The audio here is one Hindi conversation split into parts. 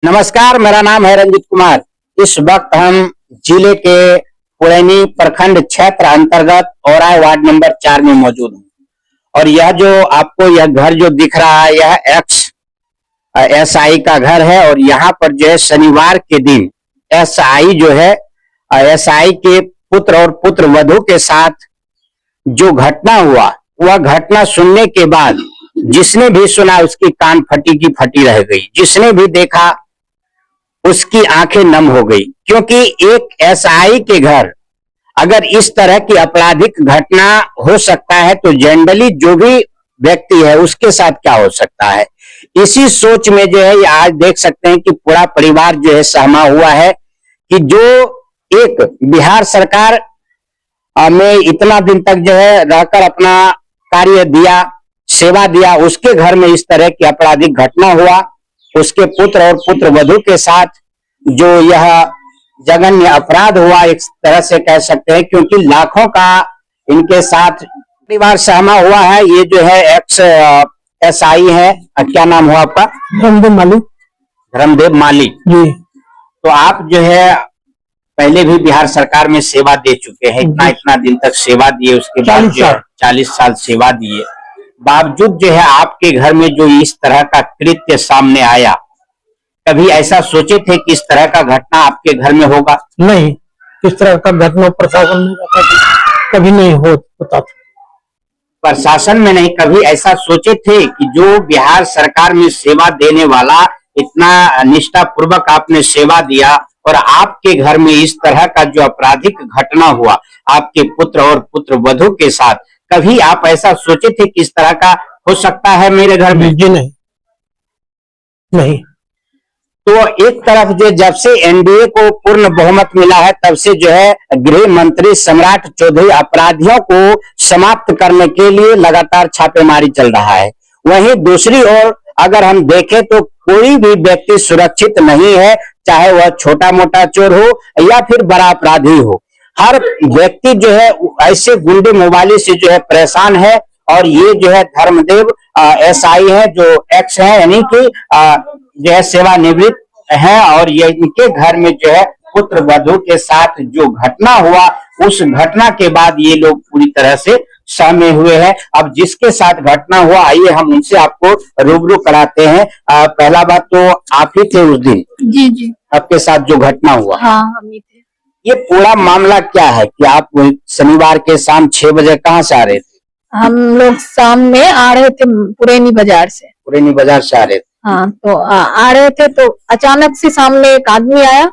नमस्कार, मेरा नाम है रंजित कुमार। इस वक्त हम जिले के पुरैनी प्रखंड क्षेत्र अंतर्गत औराई वार्ड नंबर 4 में मौजूद हूँ। और यह जो आपको यह घर जो दिख रहा है, यह एक्स एसआई का घर है। और यहाँ पर जो है शनिवार के दिन एसआई जो है एसआई के पुत्र और पुत्र वधू के साथ जो घटना हुआ, वह घटना सुनने के बाद जिसने भी सुना उसकी कान फटी की फटी रह गई। जिसने भी देखा उसकी आंखें नम हो गई, क्योंकि एक एसआई के घर अगर इस तरह की आपराधिक घटना हो सकता है तो जनरली जो भी व्यक्ति है उसके साथ क्या हो सकता है। इसी सोच में जो है आज देख सकते हैं कि पूरा परिवार जो है सहमा हुआ है कि जो एक बिहार सरकार में इतना दिन तक जो है रहकर अपना कार्य दिया, सेवा दिया, उसके घर में इस तरह की आपराधिक घटना हुआ। उसके पुत्र और पुत्र वधू के साथ जो यह जघन्य अपराध हुआ, एक तरह से कह सकते हैं, क्योंकि लाखों का इनके साथ परिवार सहमा हुआ है। ये जो है एक्स एसआई है, क्या नाम हुआ आपका? धर्मदेव माली। धर्मदेव माली जी। तो आप जो है पहले भी बिहार सरकार में सेवा दे चुके हैं, इतना दिन तक सेवा दिए, उसके बाद जो 40 साल सेवा दिए, बावजूद जो है आपके घर में जो इस तरह का कृत्य सामने आया, कभी ऐसा सोचे थे कि इस तरह का घटना आपके घर में होगा? नहीं, इस तरह का घटना प्रशासन में कभी नहीं होता था। प्रशासन में नहीं, कभी ऐसा सोचे थे कि जो बिहार सरकार में सेवा देने वाला, इतना निष्ठा पूर्वक आपने सेवा दिया और आपके घर में इस तरह का जो आपराधिक घटना हुआ आपके पुत्र और पुत्र वधू के साथ, कभी आप ऐसा सोचे थे कि इस तरह का हो सकता है मेरे घर में? जी नहीं। तो एक तरफ जो जब से एनडीए को पूर्ण बहुमत मिला है तब से जो है गृह मंत्री सम्राट चौधरी अपराधियों को समाप्त करने के लिए लगातार छापेमारी चल रहा है। वहीं दूसरी ओर अगर हम देखें तो कोई भी व्यक्ति सुरक्षित नहीं है, चाहे वह छोटा मोटा चोर हो या फिर बड़ा अपराधी हो। हर व्यक्ति जो है ऐसे गुंडे मोबाइल से जो है परेशान है। और ये जो है धर्मदेव एसआई है, जो एक्स है, यानी कि जो है सेवानिवृत्त है। और ये इनके घर में जो है पुत्र वधू के साथ जो घटना हुआ, उस घटना के बाद ये लोग पूरी तरह से सहमे हुए हैं। अब जिसके साथ घटना हुआ, आइए हम उनसे आपको रूबरू कराते हैं। पहला बात तो आप ही थे उस दिन? जी। आपके साथ जो घटना हुआ? हाँ, हम ही थे। ये पूरा मामला क्या है कि आप शनिवार के शाम 6 बजे कहाँ से आ रहे थे? हम लोग शाम में आ रहे थे पुरैनी बाजार से। पुरैनी बाजार से आ रहे थे? हाँ, तो आ रहे थे तो अचानक से सामने एक आदमी आया,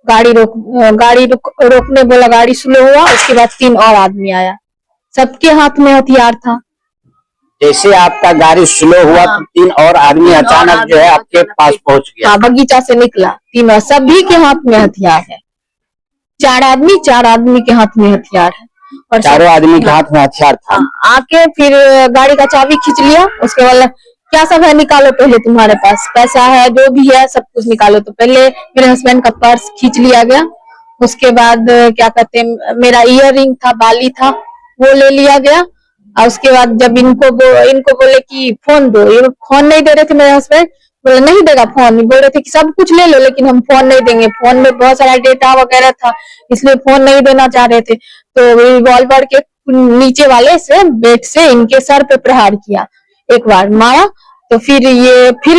गाड़ी रोकने बोला, गाड़ी स्लो हुआ। उसके बाद 3 और आदमी आया, सबके हाथ में हथियार था। जैसे आपका गाड़ी स्लो हुआ तो 3 और आदमी अचानक जो है आपके पास पहुंच गया? हाँ, बगीचा से निकला, 3 सभी के हाथ में हथियार है। 4 आदमी के हाथ में हथियार है। और चारों आदमी के हाथ में हथियार था। आके फिर गाड़ी का चाबी खींच लिया। उसके बाद क्या सब है निकालो, पहले तुम्हारे पास पैसा है, जो भी है सब कुछ निकालो। तो पहले मेरे हस्बैंड का पर्स खींच लिया गया। उसके बाद क्या कहते हैं, मेरा ईयररिंग था, बाली था, वो ले लिया गया। और उसके बाद जब इनको बोले कि फोन दो, ये फोन नहीं दे रहे थे। मेरे हस्बैंड बोले नहीं देगा फोन, बोल रहे थे कि सब कुछ ले लो लेकिन हम फोन नहीं देंगे। फोन में बहुत सारा डेटा वगैरह था, इसलिए फोन नहीं देना चाह रहे थे। तो रिवॉल्वर के नीचे वाले से बेट से इनके सर पे प्रहार किया, एक बार मारा। तो फिर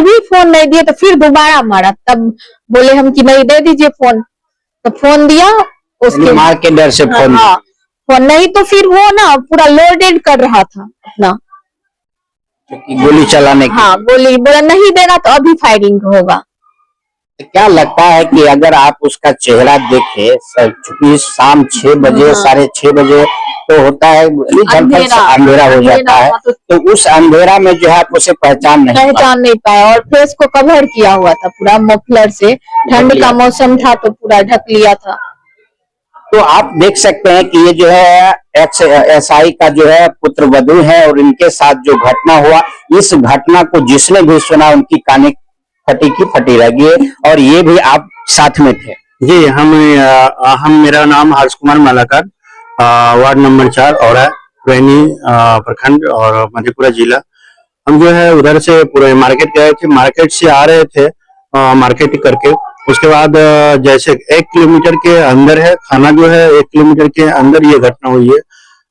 भी फोन नहीं दिए, तो फिर दोबारा मारा। तब बोले हम कि नहीं, दे दीजिए फोन। तो फोन दिया, उसके मार के डर से फोन? हाँ, फोन नहीं तो फिर वो ना पूरा लोडेड कर रहा था अपना, गोली चलाने की। हाँ, गोली बोला नहीं देगा तो अभी फायरिंग होगा। क्या लगता है कि अगर आप उसका चेहरा देखे, चूंकि शाम 6 बजे 6:30 बजे तो होता है, अंधेरा हो जाता है, तो उस अंधेरा में जो है आप उसे पहचान नहीं पाए। और फेस को कवर किया हुआ था पूरा मफलर से, ठंड का मौसम था तो पूरा ढक लिया था। तो आप देख सकते हैं कि ये जो है एक्स एसआई का जो है पुत्र वधू है और इनके साथ जो घटना हुआ, इस घटना को जिसने भी सुना उनकी कानें फटी की फटी रह गई। और ये भी आप साथ में थे? जी, हम मेरा नाम हर्ष कुमार मालाकर, वार्ड नंबर 4 और पुरैनी प्रखंड और मधेपुरा जिला। हम जो है उधर से पूरे मार्केट गए थे, मार्केट से आ रहे थे मार्केटिंग करके। उसके बाद जैसे 1 किलोमीटर के अंदर है थाना, जो है 1 किलोमीटर के अंदर ये घटना हुई है।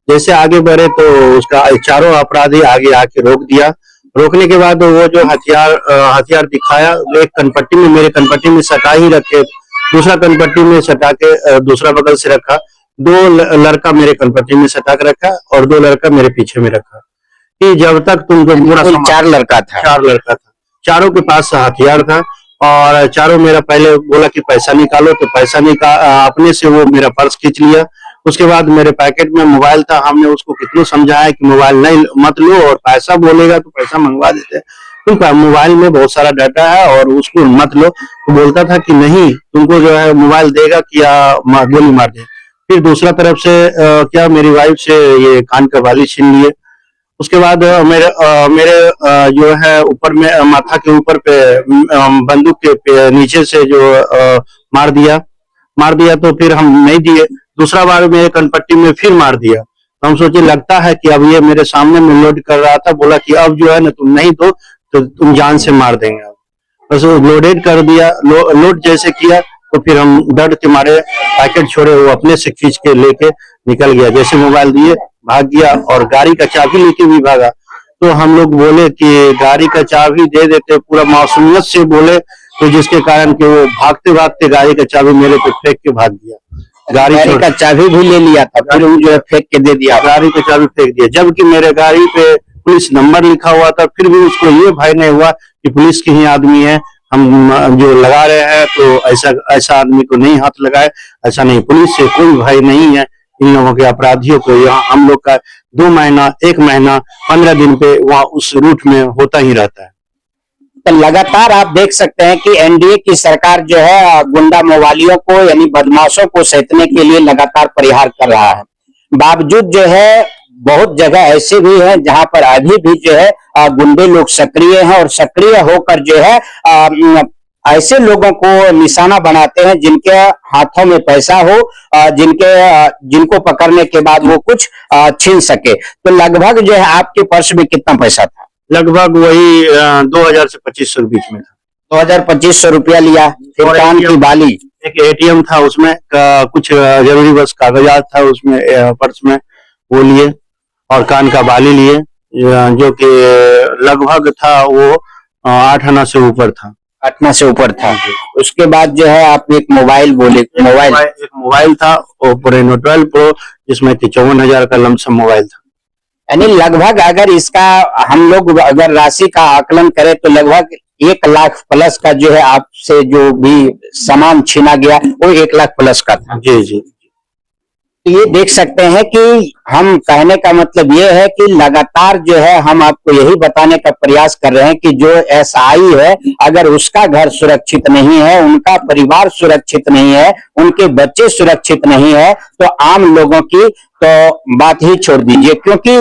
जैसे आगे बढ़े तो उसका चारों अपराधी आगे आके रोक दिया। रोकने के बाद वो जो हथियार दिखाया, एक कनपट्टी में, मेरे कनपट्टी में सटा ही रखे, दूसरा कनपट्टी में सटा के दूसरा बगल से रखा, 2 लड़का मेरे कनपट्टी में सटा के रखा और 2 लड़का मेरे पीछे में रखा कि जब तक तुमको पूरा 4 लड़का था। 4 लड़का था, चारों के पास हथियार था और चारों मेरा पहले बोला कि पैसा निकालो, तो पैसा अपने से वो मेरा पर्स खींच लिया। उसके बाद मेरे पैकेट में मोबाइल था, हमने उसको कितना समझाया कि मोबाइल नहीं मत लो और पैसा बोलेगा तो पैसा मंगवा देते, क्योंकि मोबाइल में बहुत सारा डाटा है और उसको मत लो। तो बोलता था कि नहीं, तुमको जो है मोबाइल देगा कि या गोली मार दे। फिर दूसरा तरफ से क्या मेरी वाइफ से ये कान का बाली छीन लिए। उसके बाद मेरे जो है ऊपर में माथा के ऊपर पे बंदूक के नीचे से जो मार दिया तो फिर हम नहीं दिए। दूसरा बार मेरे कनपट्टी में फिर मार दिया। तो हम सोचे लगता है कि अब ये मेरे सामने में लोड कर रहा था, बोला कि अब जो है ना तुम नहीं दो तो तुम जान से मार देंगे। बस लोडेड कर दिया, लोड जैसे किया तो फिर हम डर के मारे पैकेट छोड़े, वो अपने से खींच के लेके निकल गया। जैसे मोबाइल दिए भाग गया और गाड़ी का चाबी लेके भी भागा। तो हम लोग बोले कि गाड़ी का चाबी दे देते, पूरा मासूमियत से बोले, तो जिसके कारण कि वो भागते भागते गाड़ी का चाबी मेरे पे फेंक के भाग गया। गाड़ी का चाबी भी ले लिया था, फिर वो जो है फेंक के दे दिया, गाड़ी का चाबी फेंक दिया, जबकि मेरे गाड़ी पे पुलिस नंबर लिखा हुआ था। फिर भी उसको ये भय नहीं हुआ कि पुलिस के ही आदमी है, हम जो लगा रहे हैं तो ऐसा आदमी को नहीं हाथ लगाए। ऐसा नहीं, पुलिस से कोई भय नहीं है इन लोगों के अपराधियों को। यहाँ हम लोग का 2 महीना 1 महीना 15 दिन पे वहाँ उस रूट में होता ही रहता है। तो लगातार आप देख सकते हैं कि एनडीए की सरकार जो है गुंडा मवालियों को यानी बदमाशों को सैतने के लिए लगातार प्रयास कर रहा है। बावजूद जो है बहुत जगह ऐसे भी हैं जहां पर अभी भी जो है गुंडे लोग सक्रिय हैं और सक्रिय होकर जो है ऐसे लोगों को निशाना बनाते हैं जिनके हाथों में पैसा हो, जिनको पकड़ने के बाद वो कुछ छीन सके। तो लगभग जो है आपके पर्स में कितना पैसा था? लगभग वही 2000 से 2500 के बीच में था। 2000-2500 रुपया लिया। फिर कान की बाली, एक एटीएम था, उसमें कुछ जरूरी बस कागजात था उसमें पर्स में, वो लिए और कान का बाली लिए, जो कि लगभग था वो 8 आना से ऊपर था। 8 आना से ऊपर था। उसके बाद जो है आप एक मोबाइल बोले, एक मोबाइल था Oppo Reno 12 Pro, जिसमें 54,000 का लमसम मोबाइल था। यानी लगभग अगर इसका हम लोग अगर राशि का आकलन करें तो लगभग 1 लाख प्लस का जो है आपसे जो भी सामान छीना गया वो 1 लाख प्लस का था। जी जी। ये देख सकते हैं कि हम कहने का मतलब ये है कि लगातार जो है हम आपको यही बताने का प्रयास कर रहे हैं कि जो एसआई है अगर उसका घर सुरक्षित नहीं है, उनका परिवार सुरक्षित नहीं है, उनके बच्चे सुरक्षित नहीं है, तो आम लोगों की तो बात ही छोड़ दीजिए, क्योंकि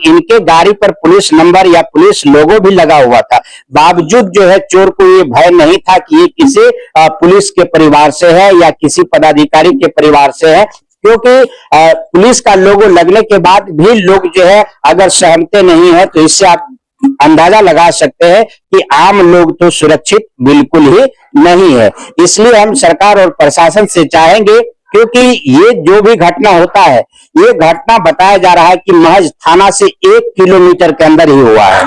इनके गाड़ी पर पुलिस नंबर या पुलिस लोगो भी लगा हुआ था। बावजूद जो है चोर को ये भय नहीं था कि ये किसी पुलिस के परिवार से है या किसी पदाधिकारी के परिवार से है, क्योंकि पुलिस का लोगो लगने के बाद भी लोग जो है अगर सहमते नहीं है तो इससे आप अंदाजा लगा सकते हैं कि आम लोग तो सुरक्षित बिल्कुल ही नहीं है। इसलिए हम सरकार और प्रशासन से चाहेंगे, क्योंकि ये जो भी घटना होता है ये घटना बताया जा रहा है कि महज थाना से 1 किलोमीटर के अंदर ही हुआ है।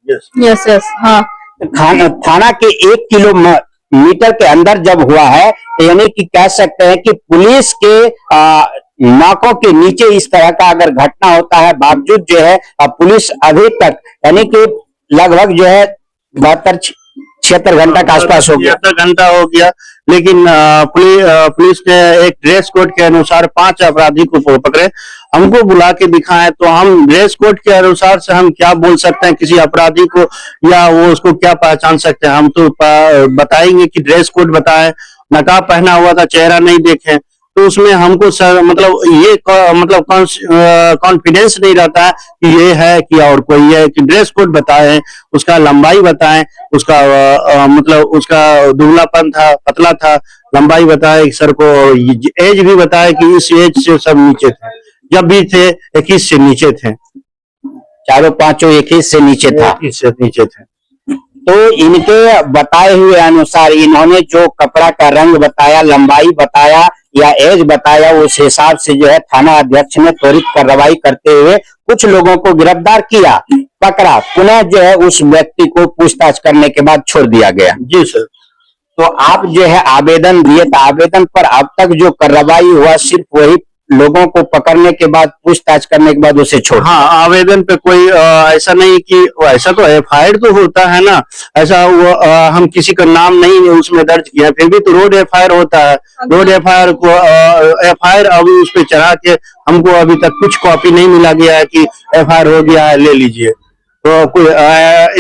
यस यस, हाँ। थाना के 1 किलोमीटर के अंदर जब हुआ है तो यानी कि कह सकते हैं कि पुलिस के नाकों के नीचे इस तरह का अगर घटना होता है, बावजूद जो है पुलिस अभी तक यानी कि लगभग जो है 72-76 घंटा के आसपास हो गया, 76 घंटा हो गया, लेकिन पुलिस ने एक ड्रेस कोड के अनुसार 5 अपराधी को पकड़े, हमको बुला के दिखाए। तो हम ड्रेस कोड के अनुसार से हम क्या बोल सकते हैं किसी अपराधी को, या वो उसको क्या पहचान सकते हैं? हम तो बताएंगे कि ड्रेस कोड बताएं, नकाब पहना हुआ था, चेहरा नहीं देखे, तो उसमें हमको मतलब ये मतलब कॉन्फिडेंस नहीं रहता है कि ये है कि और कोई है। कि ड्रेस कोड बताएं, उसका लंबाई बताएं, उसका मतलब उसका दुबलापन था, पतला था, लंबाई बताए सर को, एज भी बताए कि इस एज से सब नीचे थे, जब भी थे 21 से नीचे थे, चारों पांचों 21 से नीचे था। 21 से नीचे थे। तो इनके बताए हुए अनुसार इन्होंने जो कपड़ा का रंग बताया, लंबाई बताया या एज बताया, उस हिसाब से जो है थाना अध्यक्ष ने त्वरित कार्रवाई करते हुए कुछ लोगों को गिरफ्तार किया, पकड़ा, पुनः जो है उस व्यक्ति को पूछताछ करने के बाद छोड़ दिया गया। जी सर। तो आप जो है आवेदन दिए, तो आवेदन पर अब तक जो कार्रवाई हुआ सिर्फ वही लोगों को पकड़ने के बाद, पूछताछ करने के बाद उसे छोड़। हाँ, आवेदन पे कोई ऐसा नहीं कि ऐसा तो एफआईआर तो होता है ना, ऐसा वो हम किसी का नाम नहीं उसमें दर्ज किया, फिर भी तो रोड एफआईआर होता है। रोड एफआईआर को एफआईआर अभी उस पे चढ़ा के हमको अभी तक कुछ कॉपी नहीं मिला गया है कि एफआईआर हो गया है, ले लीजिए। तो कोई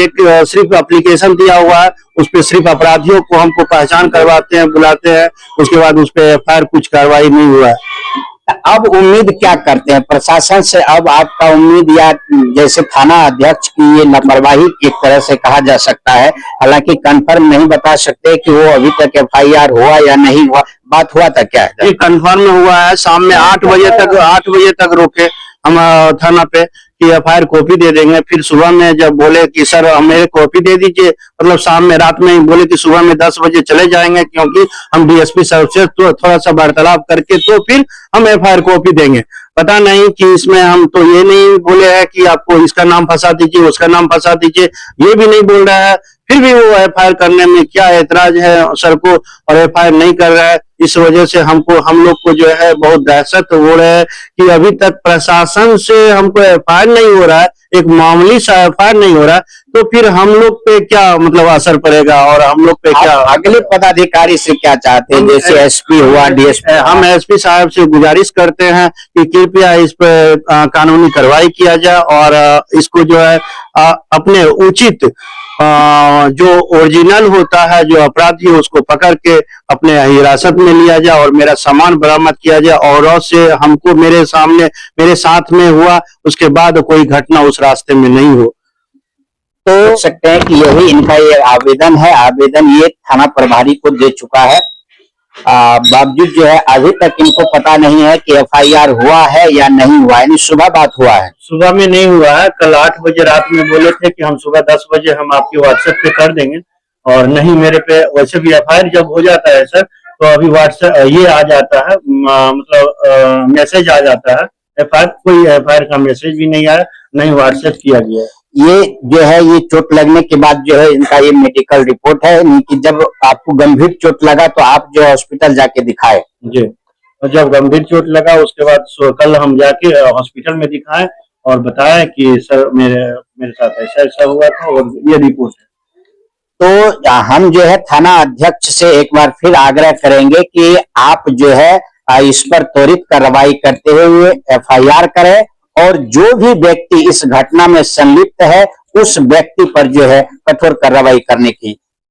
एक सिर्फ एप्लीकेशन दिया हुआ है, उस पे सिर्फ अपराधियों को हमको पहचान करवाते हैं, बुलाते हैं, उसके बाद उस पे एफआईआर कुछ कार्रवाई नहीं हुआ है। अब उम्मीद क्या करते हैं प्रशासन से? अब आपका उम्मीद, या जैसे थाना अध्यक्ष की ये लापरवाही एक तरह से कहा जा सकता है, हालांकि कंफर्म नहीं बता सकते कि वो अभी तक एफआईआर हुआ या नहीं हुआ, बात हुआ था क्या है? ये कंफर्म हुआ है, शाम में 8 बजे तक रोके हम थाना पे कि एफआईआर कॉपी दे देंगे। फिर सुबह में जब बोले कि सर मेरे कॉपी दे दीजिए, मतलब शाम में, रात में बोले कि सुबह में 10 बजे चले जाएंगे, क्योंकि हम डीएसपी साहब से तो थोड़ा सा वार्तालाप करके तो फिर हम एफआईआर कॉपी देंगे। पता नहीं कि इसमें हम तो ये नहीं बोले हैं कि आपको इसका नाम फंसा दीजिए, उसका नाम फंसा दीजिए, ये भी नहीं बोल रहा है। फिर भी वो एफआईआर करने में क्या ऐतराज है सर को, और एफआईआर नहीं कर रहा है। इस वजह से हम लोग को जो है बहुत दहशत हो रहा है कि अभी तक प्रशासन से हमको एफआईआर नहीं हो रहा है, एक मामूली सा एफआईआर नहीं हो रहा है, तो फिर हम लोग पे क्या मतलब असर पड़ेगा, और हम लोग पे क्या अगले पदाधिकारी से क्या चाहते हैं? जैसे एसपी हुआ, डीएसपी, हम एसपी साहब से गुजारिश करते हैं कि कृपया इस पर कानूनी कार्रवाई किया जाए, और इसको जो है अपने उचित जो ओरिजिनल होता है, जो अपराधी है, उसको पकड़ के अपने हिरासत में लिया जाए और मेरा सामान बरामद किया जाए, और से हमको मेरे साथ में हुआ उसके बाद कोई घटना उस रास्ते में नहीं हो। तो देख सकते हैं कि यही इनका ये आवेदन है। आवेदन ये थाना प्रभारी को दे चुका है, बावजूद जो है अभी तक इनको पता नहीं है कि एफआईआर हुआ है या नहीं हुआ है। सुबह बात हुआ है, सुबह में नहीं हुआ है। कल 8 बजे रात में बोले थे कि हम सुबह 10 बजे हम आपके व्हाट्सएप पे कर देंगे, और नहीं, मेरे पे वैसे भी एफआईआर जब हो जाता है सर, तो अभी व्हाट्सएप ये आ जाता है, मतलब मैसेज आ जाता है। कोई एफआईआर का मैसेज भी नहीं आया, नहीं व्हाट्सएप किया गया। ये जो है ये चोट लगने के बाद जो है इनका ये मेडिकल रिपोर्ट है कि जब आपको गंभीर चोट लगा तो आप जो हॉस्पिटल जाके दिखाए। जी, और जब गंभीर चोट लगा उसके बाद कल हम जाके हॉस्पिटल में दिखाए और बताया कि सर मेरे साथ ऐसा ऐसा हुआ था, और ये रिपोर्ट है। तो हम जो है थाना अध्यक्ष से एक बार फिर आग्रह करेंगे कि आप जो है इस पर त्वरित कार्रवाई करते हुए एफआईआर करें, और जो भी व्यक्ति इस घटना में संलिप्त है उस व्यक्ति पर जो है कठोर कार्रवाई करने की